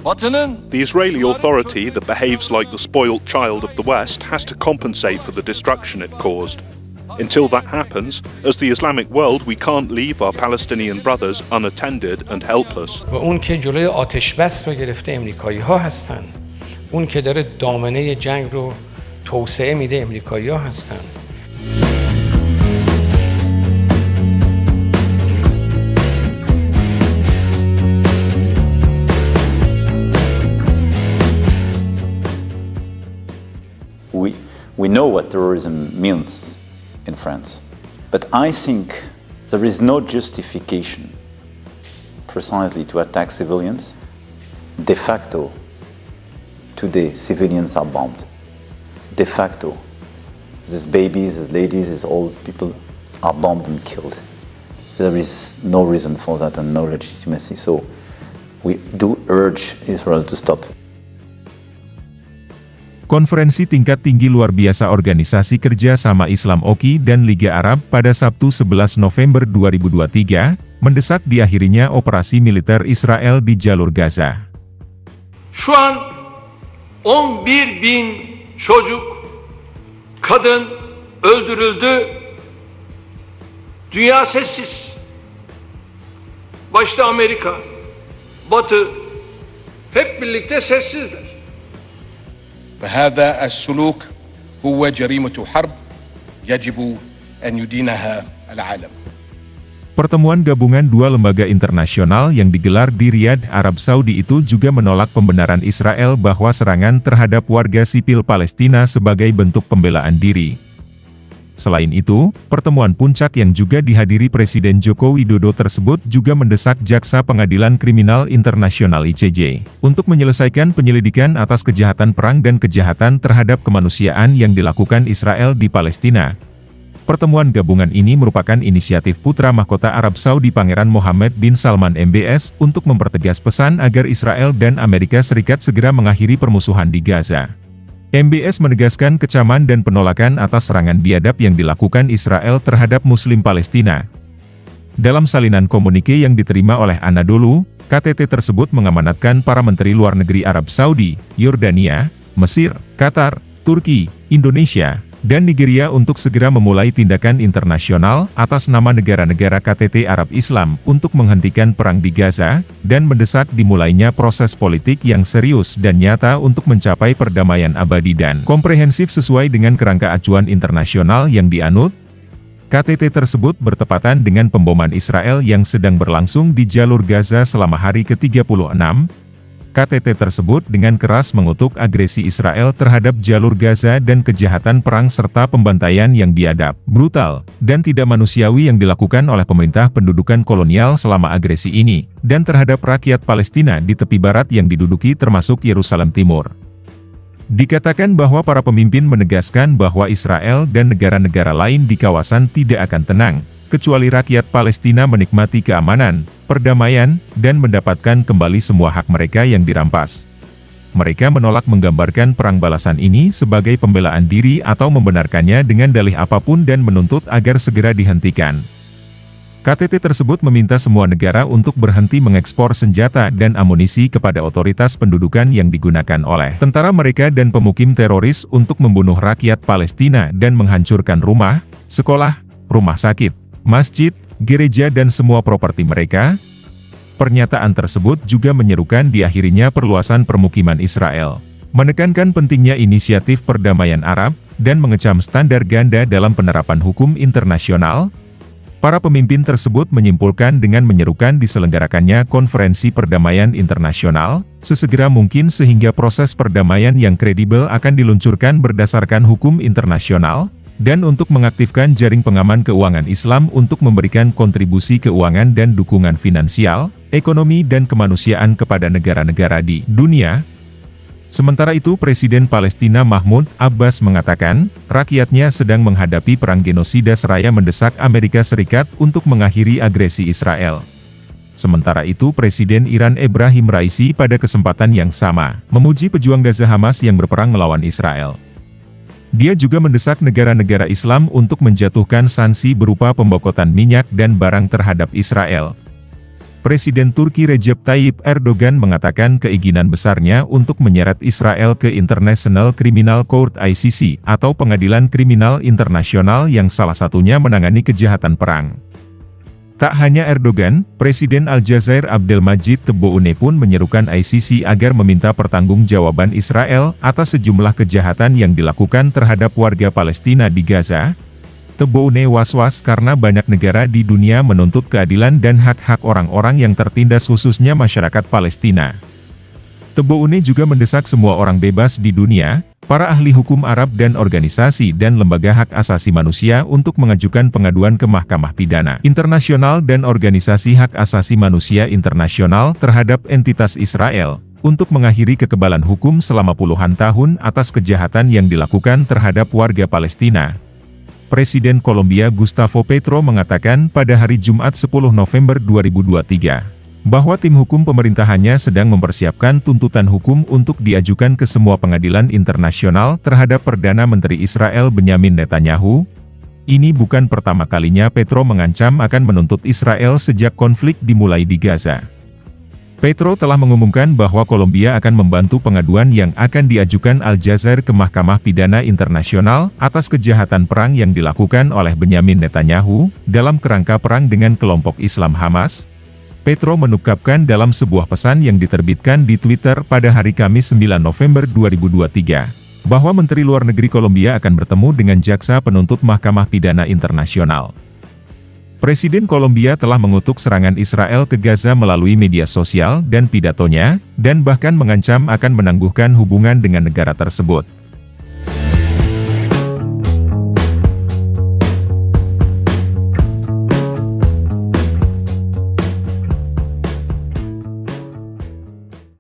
The Israeli authority that behaves like the spoilt child of the West has to compensate for the destruction it caused. Until that happens, as the Islamic world, we can't leave our Palestinian brothers unattended and helpless. و اون که جلوی آتش بس رو گرفته امریکایی‌ها هستن. اون که داره دامنه جنگ رو توسعه میده امریکایی‌ها هستن. We know what terrorism means in France, but I think there is no justification precisely to attack civilians. De facto, today civilians are bombed. De facto, these babies, these ladies, these old people are bombed and killed. There is no reason for that and no legitimacy. So we do urge Israel to stop. Konferensi tingkat tinggi luar biasa Organisasi Kerja Sama Islam OKI dan Liga Arab pada Sabtu 11 November 2023, mendesak diakhirinya operasi militer Israel di jalur Gaza. Şu an 11 bin çocuk, kadın öldürüldü. Dünya sessiz. Başta Amerika, Batı hep birlikte sessizler. فهذا السلوك هو جريمة حرب يجب أن يدينها العالم. Pertemuan gabungan dua lembaga internasional yang digelar di Riyadh, Arab Saudi itu juga menolak pembenaran Israel bahwa serangan terhadap warga sipil Palestina sebagai bentuk pembelaan diri. Selain itu, pertemuan puncak yang juga dihadiri Presiden Joko Widodo tersebut juga mendesak Jaksa Pengadilan Kriminal Internasional ICJ untuk menyelesaikan penyelidikan atas kejahatan perang dan kejahatan terhadap kemanusiaan yang dilakukan Israel di Palestina. Pertemuan gabungan ini merupakan inisiatif putra mahkota Arab Saudi Pangeran Mohammed bin Salman MBS untuk mempertegas pesan agar Israel dan Amerika Serikat segera mengakhiri permusuhan di Gaza. MBS menegaskan kecaman dan penolakan atas serangan biadab yang dilakukan Israel terhadap Muslim Palestina. Dalam salinan komunike yang diterima oleh Anadolu, KTT tersebut mengamanatkan para menteri luar negeri Arab Saudi, Yordania, Mesir, Qatar, Turki, Indonesia, dan Nigeria untuk segera memulai tindakan internasional atas nama negara-negara KTT Arab Islam untuk menghentikan perang di Gaza, dan mendesak dimulainya proses politik yang serius dan nyata untuk mencapai perdamaian abadi dan komprehensif sesuai dengan kerangka acuan internasional yang dianut. KTT tersebut bertepatan dengan pemboman Israel yang sedang berlangsung di jalur Gaza selama hari ke-36. KTT tersebut dengan keras mengutuk agresi Israel terhadap jalur Gaza dan kejahatan perang serta pembantaian yang biadab, brutal, dan tidak manusiawi yang dilakukan oleh pemerintah pendudukan kolonial selama agresi ini, dan terhadap rakyat Palestina di tepi barat yang diduduki termasuk Yerusalem Timur. Dikatakan bahwa para pemimpin menegaskan bahwa Israel dan negara-negara lain di kawasan tidak akan tenang, kecuali rakyat Palestina menikmati keamanan, perdamaian, dan mendapatkan kembali semua hak mereka yang dirampas. Mereka menolak menggambarkan perang balasan ini sebagai pembelaan diri atau membenarkannya dengan dalih apapun dan menuntut agar segera dihentikan. KTT tersebut meminta semua negara untuk berhenti mengekspor senjata dan amunisi kepada otoritas pendudukan yang digunakan oleh tentara mereka dan pemukim teroris untuk membunuh rakyat Palestina dan menghancurkan rumah, sekolah, rumah sakit, masjid, gereja dan semua properti mereka. Pernyataan tersebut juga menyerukan diakhirinya perluasan permukiman Israel, menekankan pentingnya inisiatif perdamaian Arab, dan mengecam standar ganda dalam penerapan hukum internasional. Para pemimpin tersebut menyimpulkan dengan menyerukan diselenggarakannya konferensi perdamaian internasional sesegera mungkin sehingga proses perdamaian yang kredibel akan diluncurkan berdasarkan hukum internasional, dan untuk mengaktifkan jaring pengaman keuangan Islam untuk memberikan kontribusi keuangan dan dukungan finansial, ekonomi dan kemanusiaan kepada negara-negara di dunia. Sementara itu Presiden Palestina Mahmud Abbas mengatakan, rakyatnya sedang menghadapi perang genosida seraya mendesak Amerika Serikat untuk mengakhiri agresi Israel. Sementara itu Presiden Iran Ebrahim Raisi pada kesempatan yang sama, memuji pejuang Gaza Hamas yang berperang melawan Israel. Dia juga mendesak negara-negara Islam untuk menjatuhkan sanksi berupa pemboikotan minyak dan barang terhadap Israel. Presiden Turki Recep Tayyip Erdogan mengatakan keinginan besarnya untuk menyeret Israel ke International Criminal Court (ICC) atau Pengadilan Kriminal Internasional yang salah satunya menangani kejahatan perang. Tak hanya Erdogan, Presiden Aljazair Abdelmajid Tebboune pun menyerukan ICC agar meminta pertanggungjawaban Israel atas sejumlah kejahatan yang dilakukan terhadap warga Palestina di Gaza. Tebboune was-was karena banyak negara di dunia menuntut keadilan dan hak-hak orang-orang yang tertindas khususnya masyarakat Palestina. Tebboune juga mendesak semua orang bebas di dunia, para ahli hukum Arab dan organisasi dan lembaga hak asasi manusia untuk mengajukan pengaduan ke Mahkamah Pidana Internasional dan Organisasi Hak Asasi Manusia Internasional terhadap entitas Israel, untuk mengakhiri kekebalan hukum selama puluhan tahun atas kejahatan yang dilakukan terhadap warga Palestina. Presiden Kolombia Gustavo Petro mengatakan pada hari Jumat 10 November 2023, bahwa tim hukum pemerintahannya sedang mempersiapkan tuntutan hukum untuk diajukan ke semua pengadilan internasional terhadap Perdana Menteri Israel Benyamin Netanyahu. Ini bukan pertama kalinya Petro mengancam akan menuntut Israel sejak konflik dimulai di Gaza. Petro telah mengumumkan bahwa Kolombia akan membantu pengaduan yang akan diajukan Aljazair ke Mahkamah Pidana Internasional atas kejahatan perang yang dilakukan oleh Benyamin Netanyahu dalam kerangka perang dengan kelompok Islam Hamas. Petro menukapkan dalam sebuah pesan yang diterbitkan di Twitter pada hari Kamis 9 November 2023, bahwa Menteri Luar Negeri Kolombia akan bertemu dengan jaksa penuntut Mahkamah Pidana Internasional. Presiden Kolombia telah mengutuk serangan Israel ke Gaza melalui media sosial dan pidatonya, dan bahkan mengancam akan menangguhkan hubungan dengan negara tersebut.